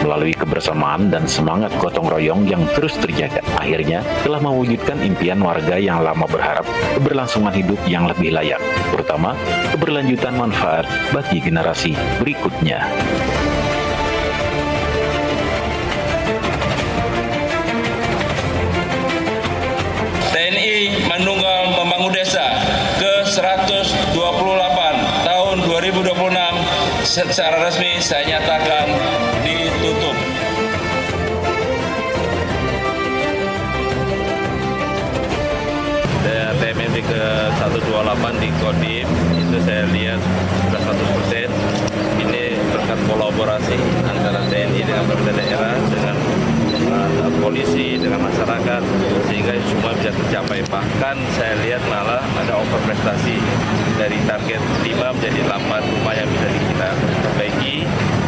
melalui kebersamaan dan semangat gotong royong yang terus terjaga. Akhirnya telah mewujudkan impian warga yang lama berharap keberlangsungan hidup yang lebih layak, terutama keberlanjutan manfaat bagi generasi berikutnya. TNI Manunggal Membangun Desa ke-128 tahun 2026 secara resmi saya nyatakan ditutup. TMMD ke-128 di Kodim itu saya lihat sudah 100%. Ini berkat kolaborasi antara TNI dengan pemerintah daerah, dengan polisi, dengan masyarakat, sehingga semua bisa tercapai. Bahkan saya lihat malah ada over prestasi dari target 5 menjadi 8 rumah yang bisa kita perbaiki.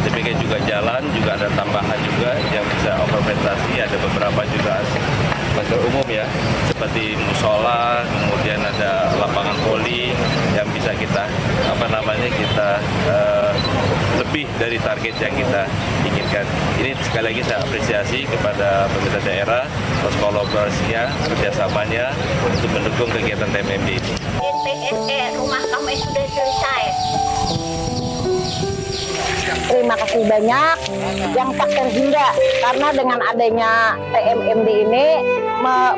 Demikian juga jalan, juga ada tambahan juga yang bisa over prestasi. Ada beberapa juga fasilitas umum ya, seperti musola, kemudian ada lapangan voli yang bisa kita kita lebih dari target yang kita inginkan. Ini sekali lagi saya apresiasi kepada pemerintah daerah atas kolaborasinya, kerjasamanya untuk mendukung kegiatan TMMD ini. Rumah kami sudah selesai. Terima kasih banyak yang tak terhingga, karena dengan adanya TMMD ini,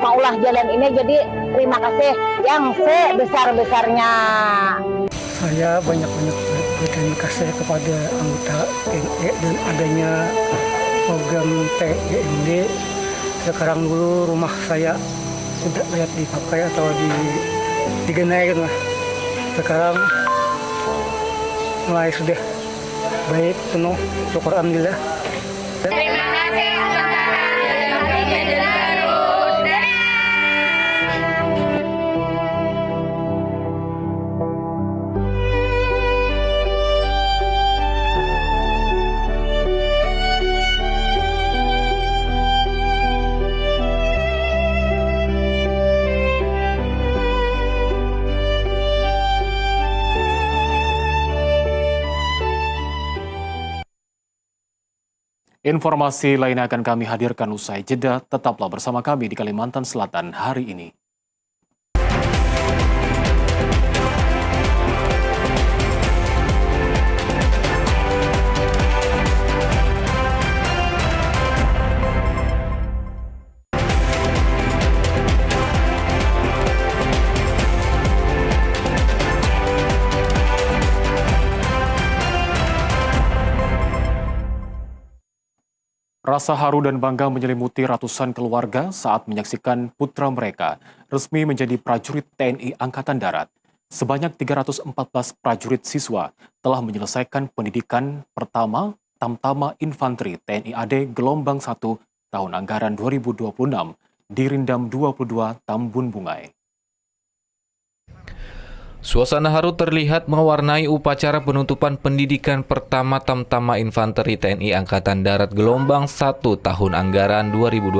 maulah jalan ini, jadi terima kasih yang sebesar-besarnya. Saya banyak-banyak berterima kasih kepada anggota TNI dan adanya program TMMD. Sekarang dulu rumah saya tidak layak dipakai atau digenai gitu. Sekarang mulai sudah baik, penuh, syukur alhamdulillah. Terima kasih. Informasi lainnya akan kami hadirkan usai jeda. Tetaplah bersama kami di Kalimantan Selatan hari ini. Rasa haru dan bangga menyelimuti ratusan keluarga saat menyaksikan putra mereka resmi menjadi prajurit TNI Angkatan Darat. Sebanyak 314 prajurit siswa telah menyelesaikan pendidikan pertama Tamtama Infanteri TNI AD Gelombang 1 tahun anggaran 2026 di Rindam 22 Tambun Bungai. Suasana haru terlihat mewarnai upacara penutupan pendidikan pertama Tamtama Infanteri TNI Angkatan Darat Gelombang 1 tahun anggaran 2026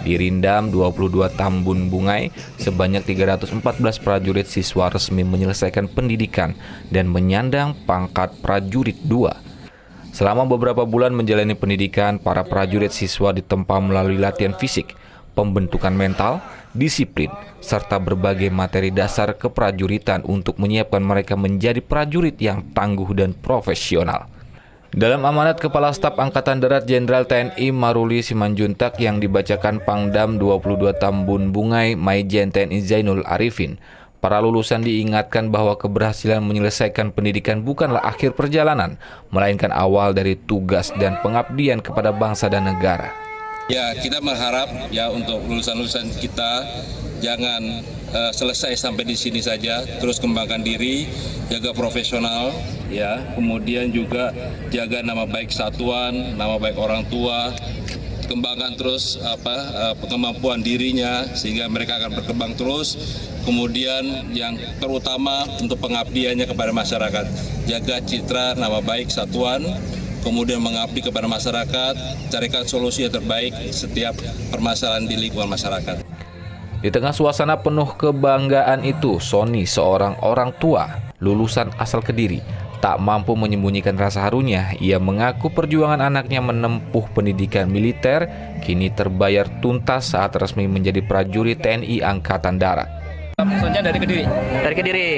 di Rindam 22 Tambun Bungai. Sebanyak 314 prajurit siswa resmi menyelesaikan pendidikan dan menyandang pangkat prajurit 2. Selama beberapa bulan menjalani pendidikan, para prajurit siswa ditempa melalui latihan fisik, pembentukan mental, disiplin, serta berbagai materi dasar keprajuritan untuk menyiapkan mereka menjadi prajurit yang tangguh dan profesional. Dalam amanat Kepala Staf Angkatan Darat Jenderal TNI Maruli Simanjuntak yang dibacakan Pangdam 22 Tambun Bungai Maijen TNI Zainul Arifin, para lulusan diingatkan bahwa keberhasilan menyelesaikan pendidikan bukanlah akhir perjalanan, melainkan awal dari tugas dan pengabdian kepada bangsa dan negara. Ya, kita berharap ya untuk lulusan-lulusan kita jangan selesai sampai di sini saja, terus kembangkan diri, jaga profesional, ya, kemudian juga jaga nama baik satuan, nama baik orang tua, kembangkan terus kemampuan dirinya sehingga mereka akan berkembang terus. Kemudian yang terutama untuk pengabdiannya kepada masyarakat, jaga citra nama baik satuan, kemudian mengabdi kepada masyarakat, carikan solusi yang terbaik setiap permasalahan di lingkungan masyarakat. Di tengah suasana penuh kebanggaan itu, Sony, seorang orang tua lulusan asal Kediri, tak mampu menyembunyikan rasa harunya. Ia mengaku perjuangan anaknya menempuh pendidikan militer kini terbayar tuntas saat resmi menjadi prajurit TNI Angkatan Darat. Soalnya dari Kediri. Dari Kediri.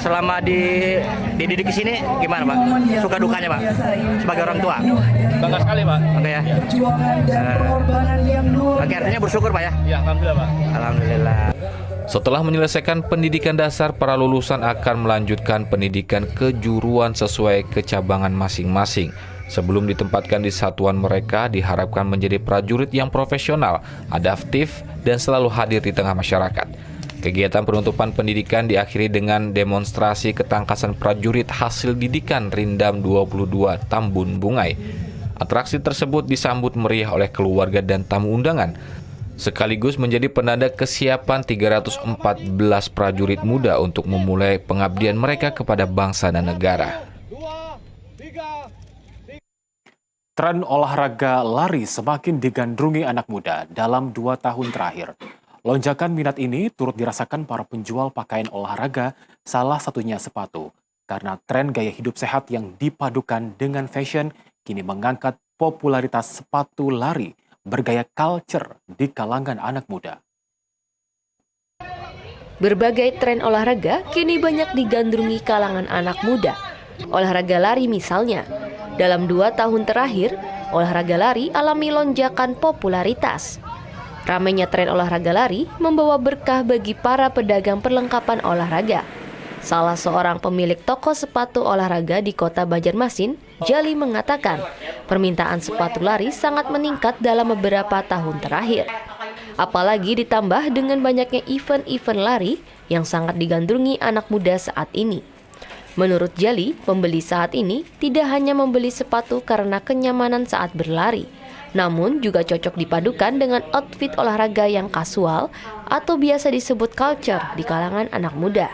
Selama dididik di sini gimana, Pak? Suka dukanya, Pak? Sebagai orang tua. Bangga sekali, Pak. Oke ya. Oke, artinya bersyukur, Pak ya? Ya, alhamdulillah, Pak. Alhamdulillah. Setelah menyelesaikan pendidikan dasar, para lulusan akan melanjutkan pendidikan kejuruan sesuai kecabangan masing-masing. Sebelum ditempatkan di satuan mereka, diharapkan menjadi prajurit yang profesional, adaptif, dan selalu hadir di tengah masyarakat. Kegiatan penutupan pendidikan diakhiri dengan demonstrasi ketangkasan prajurit hasil didikan Rindam 22 Tambun Bungai. Atraksi tersebut disambut meriah oleh keluarga dan tamu undangan, sekaligus menjadi penanda kesiapan 314 prajurit muda untuk memulai pengabdian mereka kepada bangsa dan negara. Tren olahraga lari semakin digandrungi anak muda dalam 2 tahun terakhir. Lonjakan minat ini turut dirasakan para penjual pakaian olahraga, salah satunya sepatu. Karena tren gaya hidup sehat yang dipadukan dengan fashion kini mengangkat popularitas sepatu lari bergaya culture di kalangan anak muda. Berbagai tren olahraga kini banyak digandrungi kalangan anak muda. Olahraga lari misalnya. Dalam 2 tahun terakhir, olahraga lari alami lonjakan popularitas. Ramainya tren olahraga lari membawa berkah bagi para pedagang perlengkapan olahraga. Salah seorang pemilik toko sepatu olahraga di kota Banjarmasin, Jali mengatakan, permintaan sepatu lari sangat meningkat dalam beberapa tahun terakhir. Apalagi ditambah dengan banyaknya event-event lari yang sangat digandrungi anak muda saat ini. Menurut Jali, pembeli saat ini tidak hanya membeli sepatu karena kenyamanan saat berlari, namun juga cocok dipadukan dengan outfit olahraga yang kasual atau biasa disebut culture di kalangan anak muda.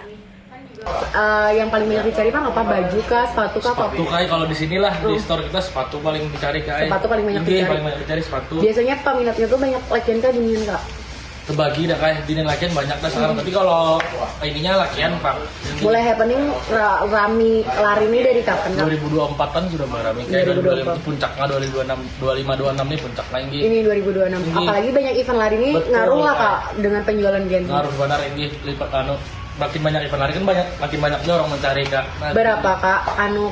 Yang paling banyak dicari Pak apa? Baju kah, sepatu kah? Sepatu kah, kalau di sinilah di store kita sepatu paling dicari kah. Sepatu paling banyak dicari. Paling banyak dicari sepatu. Biasanya peminatnya tuh banyak latihan kah dinian Kak? Terbagi dah kayak dini latihan banyak dah sekarang. Tapi kalau ininya latihan Pak. Mulai happening rami lari ini dari kapan Kak? 2024-an sudah rami. Kayak 2025 puncaknya 2025-26 nih puncaknya ini. Ini 2026. Apalagi banyak event lari ini. Betul, ngaruh nggak Kak dengan penjualan gen? Ngaruh benar ini lipat makin banyak event lari kan makin banyak juga orang mencari Kak. Berapa Kak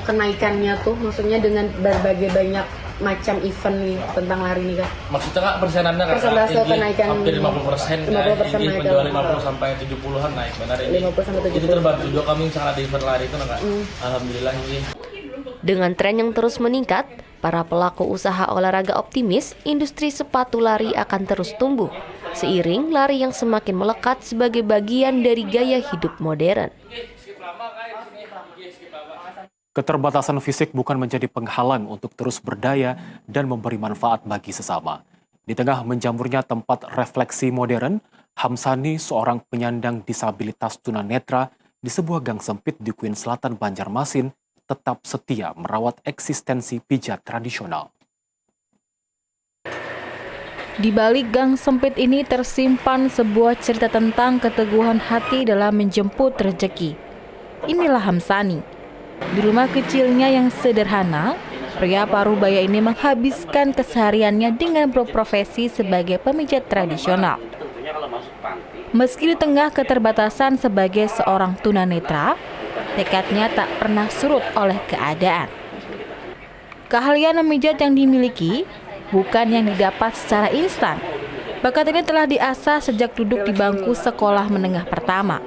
kenaikannya tuh maksudnya dengan berbagai banyak macam event nih tentang lari nih Kak? Maksudnya Kak persenannya Kak? Persentase kenaikan hampir 50%. 50% naik. Penjual 50 sampai 70-an naik benar ini. 50 sampai 70. Jadi terbantu juga kami sangat di event lari itu Kak. Alhamdulillah ini. Dengan tren yang terus meningkat, para pelaku usaha olahraga optimis industri sepatu lari akan terus tumbuh, seiring lari yang semakin melekat sebagai bagian dari gaya hidup modern. Keterbatasan fisik bukan menjadi penghalang untuk terus berdaya dan memberi manfaat bagi sesama. Di tengah menjamurnya tempat refleksi modern, Hamsani, seorang penyandang disabilitas tunanetra di sebuah gang sempit di Kuin Selatan, Banjarmasin, tetap setia merawat eksistensi pijat tradisional. Di balik gang sempit ini tersimpan sebuah cerita tentang keteguhan hati dalam menjemput rezeki. Inilah Hamsani. Di rumah kecilnya yang sederhana, pria paruh baya ini menghabiskan kesehariannya dengan berprofesi sebagai pemijat tradisional. Meski di tengah keterbatasan sebagai seorang tunanetra, tekadnya tak pernah surut oleh keadaan. Keahlian memijat yang dimiliki bukan yang didapat secara instan. Bakat ini telah diasah sejak duduk di bangku sekolah menengah pertama.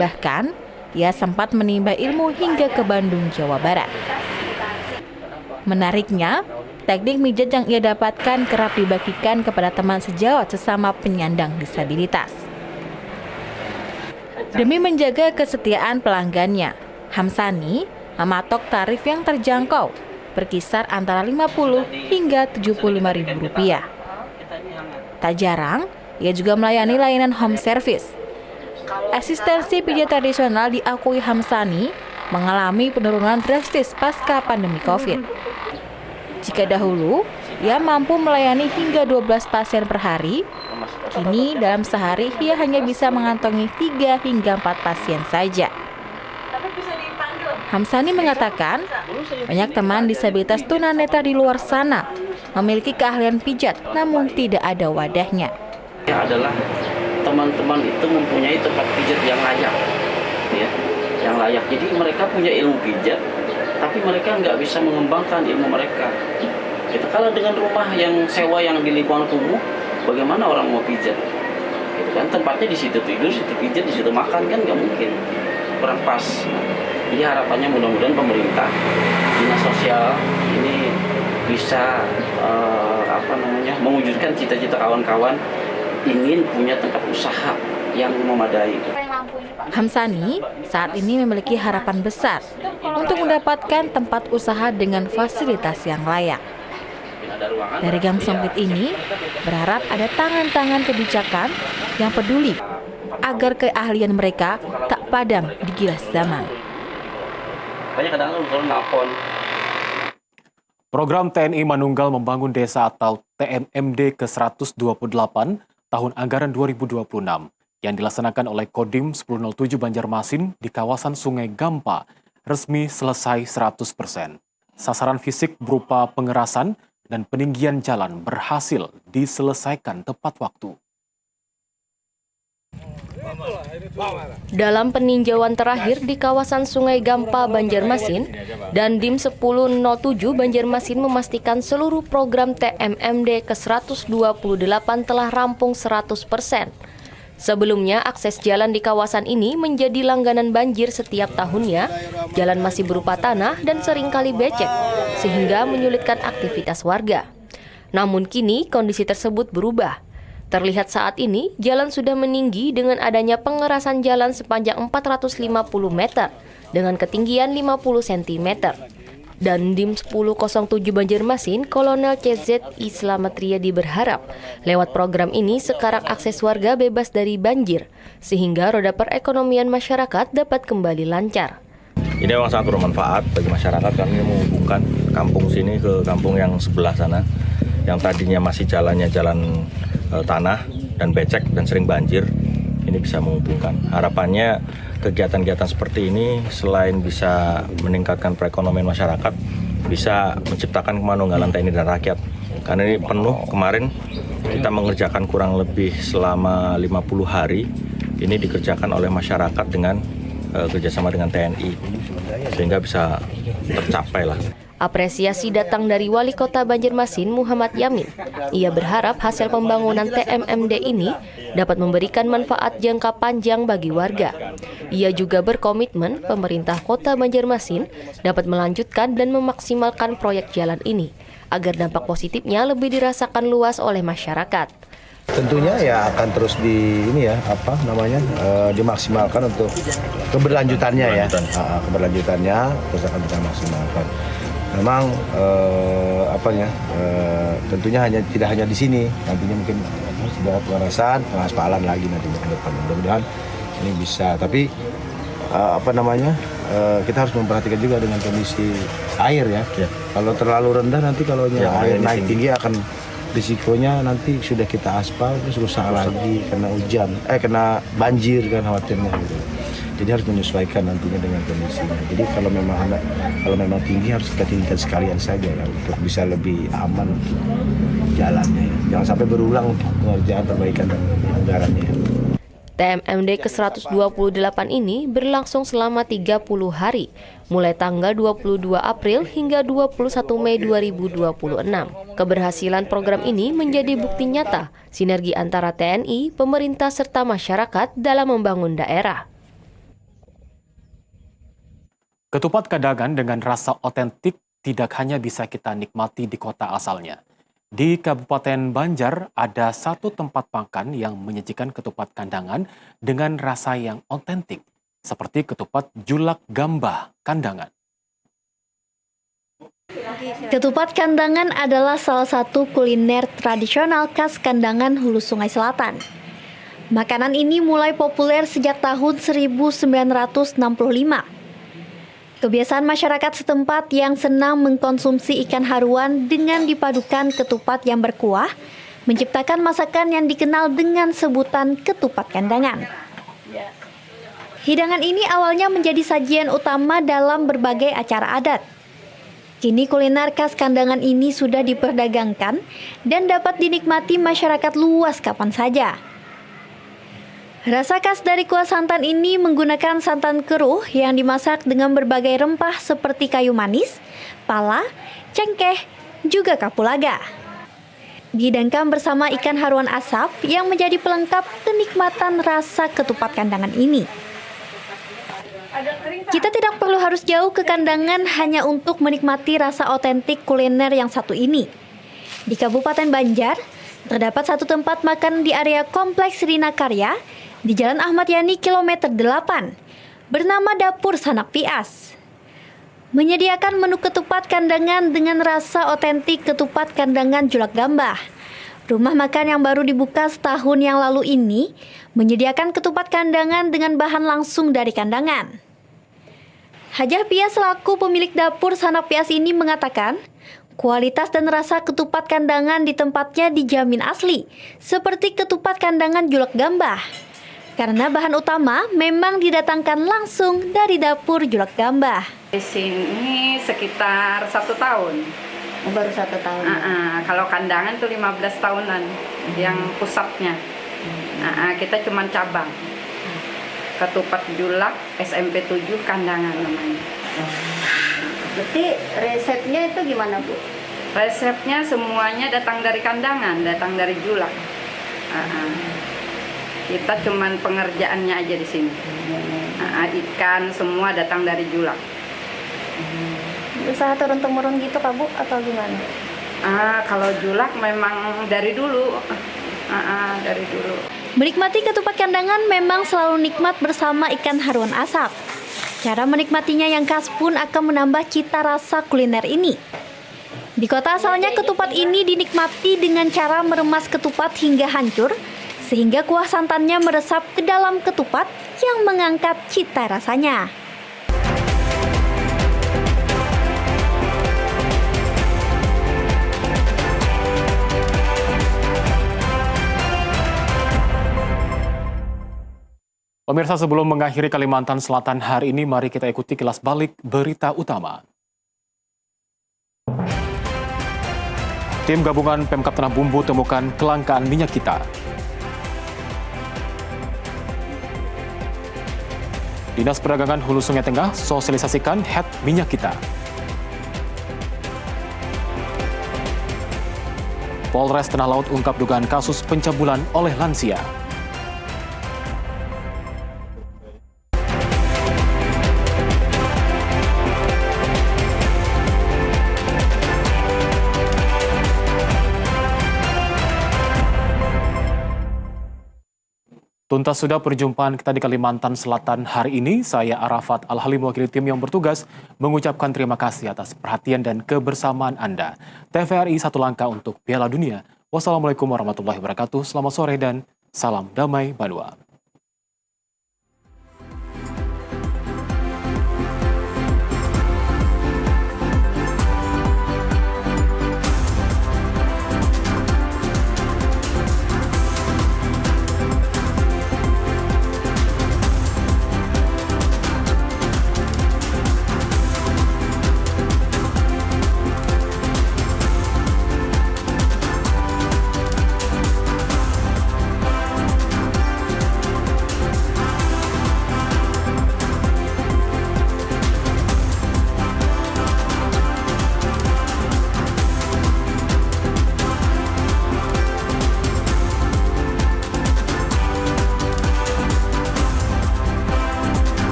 Bahkan, ia sempat menimba ilmu hingga ke Bandung, Jawa Barat. Menariknya, teknik mijat yang ia dapatkan kerap dibagikan kepada teman sejawat sesama penyandang disabilitas. Demi menjaga kesetiaan pelanggannya, Hamsani mematok tarif yang terjangkau, berkisar antara Rp50 hingga Rp75.000. Tak jarang, ia juga melayani layanan home service. Eksistensi pijat tradisional diakui Hamsani mengalami penurunan drastis pasca pandemi COVID. Jika dahulu, ia mampu melayani hingga 12 pasien per hari, kini dalam sehari ia hanya bisa mengantongi 3 hingga 4 pasien saja. Hamsani mengatakan, banyak teman disabilitas tunanetra di luar sana memiliki keahlian pijat namun tidak ada wadahnya. Adalah teman-teman itu mempunyai tempat pijat yang layak, ya, yang layak. Jadi mereka punya ilmu pijat, tapi mereka nggak bisa mengembangkan ilmu mereka. Itu kalau dengan rumah yang sewa yang di lingkungan kumuh, bagaimana orang mau pijat? Itu kan tempatnya di situ tidur, situ pijat, di situ makan, kan nggak mungkin, kurang pas. Jadi harapannya mudah-mudahan pemerintah, dinas sosial ini bisa mewujudkan cita-cita kawan-kawan ingin punya tempat usaha yang memadai. Hamsani saat ini memiliki harapan besar untuk mendapatkan tempat usaha dengan fasilitas yang layak. Dari gang sempit ini berharap ada tangan-tangan kebijakan yang peduli agar keahlian mereka tak padam di gilas zaman. Program TNI Manunggal Membangun Desa atau TMMD ke-128 tahun anggaran 2026 yang dilaksanakan oleh Kodim 1007 Banjarmasin di kawasan Sungai Gampa resmi selesai 100%. Sasaran fisik berupa pengerasan dan peninggian jalan berhasil diselesaikan tepat waktu. Dalam peninjauan terakhir di kawasan Sungai Gampa, Banjarmasin, Dandim 1007 Banjarmasin memastikan seluruh program TMMD ke-128 telah rampung 100%. Sebelumnya, akses jalan di kawasan ini menjadi langganan banjir setiap tahunnya. Jalan masih berupa tanah dan seringkali becek, sehingga menyulitkan aktivitas warga. Namun kini kondisi tersebut berubah. Terlihat saat ini, jalan sudah meninggi dengan adanya pengerasan jalan sepanjang 450 meter dengan ketinggian 50 cm. Dandim 1007 Banjarmasin, Kolonel CZ Islametriyadi berharap lewat program ini sekarang akses warga bebas dari banjir, sehingga roda perekonomian masyarakat dapat kembali lancar. Ini memang sangat bermanfaat bagi masyarakat karena ini menghubungkan kampung sini ke kampung yang sebelah sana, yang tadinya masih jalannya jalan tanah dan becek dan sering banjir. Ini bisa menghubungkan. Harapannya kegiatan-kegiatan seperti ini selain bisa meningkatkan perekonomian masyarakat, bisa menciptakan kemanunggalan TNI dan rakyat. Karena ini penuh, kemarin kita mengerjakan kurang lebih selama 50 hari. Ini dikerjakan oleh masyarakat dengan kerjasama dengan TNI, sehingga bisa tercapai lah. Apresiasi datang dari Wali Kota Banjarmasin Muhammad Yamin. Ia berharap hasil pembangunan TMMD ini dapat memberikan manfaat jangka panjang bagi warga. Ia juga berkomitmen pemerintah Kota Banjarmasin dapat melanjutkan dan memaksimalkan proyek jalan ini agar dampak positifnya lebih dirasakan luas oleh masyarakat. Tentunya ya akan terus dimaksimalkan untuk keberlanjutannya ya. Keberlanjutannya terus akan kita maksimalkan. Memang tentunya tidak hanya di sini, nantinya mungkin sudah pengerasan, pengaspalan lagi nantinya ke depan. Mudah-mudahan ini bisa. Tapi kita harus memperhatikan juga dengan kondisi air ya. Kalau terlalu rendah nanti kalau air naik tinggi akan risikonya nanti sudah kita aspal terus rusak lagi kena hujan, kena banjir kan khawatirnya gitu. Jadi harus menyesuaikan nantinya dengan kondisinya. Jadi kalau memang tinggi harus kita tinggikan sekalian saja ya untuk bisa lebih aman jalannya. Jangan sampai berulang pengerjaan perbaikan dan anggarannya. TMMD ke-128 ini berlangsung selama 30 hari, mulai tanggal 22 April hingga 21 Mei 2026. Keberhasilan program ini menjadi bukti nyata sinergi antara TNI, pemerintah, serta masyarakat dalam membangun daerah. Ketupat Kadangan dengan rasa otentik tidak hanya bisa kita nikmati di kota asalnya. Di Kabupaten Banjar ada satu tempat makan yang menyajikan ketupat kandangan dengan rasa yang otentik, seperti ketupat julak gambah kandangan. Ketupat kandangan adalah salah satu kuliner tradisional khas Kandangan Hulu Sungai Selatan. Makanan ini mulai populer sejak tahun 1965. Kebiasaan masyarakat setempat yang senang mengkonsumsi ikan haruan dengan dipadukan ketupat yang berkuah, menciptakan masakan yang dikenal dengan sebutan ketupat kandangan. Hidangan ini awalnya menjadi sajian utama dalam berbagai acara adat. Kini kuliner khas Kandangan ini sudah diperdagangkan dan dapat dinikmati masyarakat luas kapan saja. Rasa khas dari kuah santan ini menggunakan santan keruh yang dimasak dengan berbagai rempah seperti kayu manis, pala, cengkeh, juga kapulaga. Dihidangkan bersama ikan haruan asap yang menjadi pelengkap kenikmatan rasa ketupat kandangan ini. Kita tidak perlu harus jauh ke Kandangan hanya untuk menikmati rasa otentik kuliner yang satu ini. Di Kabupaten Banjar, terdapat satu tempat makan di area Kompleks Rina Karya di Jalan Ahmad Yani kilometer 8, bernama Dapur Sanak Pias. Menyediakan menu ketupat kandangan dengan rasa otentik ketupat kandangan julak gambah. Rumah makan yang baru dibuka setahun yang lalu ini menyediakan ketupat kandangan dengan bahan langsung dari kandangan. Hajah Pias selaku pemilik Dapur Sanak Pias ini mengatakan, kualitas dan rasa ketupat kandangan di tempatnya dijamin asli, seperti ketupat kandangan julak gambah. Karena bahan utama memang didatangkan langsung dari dapur julak gambah. Di sini sekitar 1 tahun. Baru 1 tahun. Kalau kandangan tuh 15 tahunan yang pusatnya. Kita cuma cabang. Ketupat julak SMP 7 kandangan namanya. Berarti resepnya itu gimana, Bu? Resepnya semuanya datang dari kandangan, datang dari julak. Kita cuman pengerjaannya aja di sini. Ikan semua datang dari julak. Usaha turun-temurun gitu, Kak, Bu, atau gimana? Kalau julak memang dari dulu. Dari dulu. Menikmati ketupat kandangan memang selalu nikmat bersama ikan haruan asap. Cara menikmatinya yang khas pun akan menambah cita rasa kuliner ini. Di kota asalnya ketupat ini dinikmati dengan cara meremas ketupat hingga hancur, sehingga kuah santannya meresap ke dalam ketupat yang mengangkat cita rasanya. Pemirsa, sebelum mengakhiri Kalimantan Selatan hari ini, mari kita ikuti kilas balik berita utama. Tim gabungan Pemkab Tanah Bumbu temukan kelangkaan minyak kita. Dinas Perdagangan Hulu Sungai Tengah sosialisasikan head minyak kita. Polres Tanah Laut ungkap dugaan kasus pencabulan oleh lansia. Tuntas sudah perjumpaan kita di Kalimantan Selatan hari ini. Saya Arafat Al-Halim, wakil tim yang bertugas, mengucapkan terima kasih atas perhatian dan kebersamaan Anda. TVRI satu langkah untuk Piala Dunia. Wassalamualaikum warahmatullahi wabarakatuh. Selamat sore dan salam damai Banua.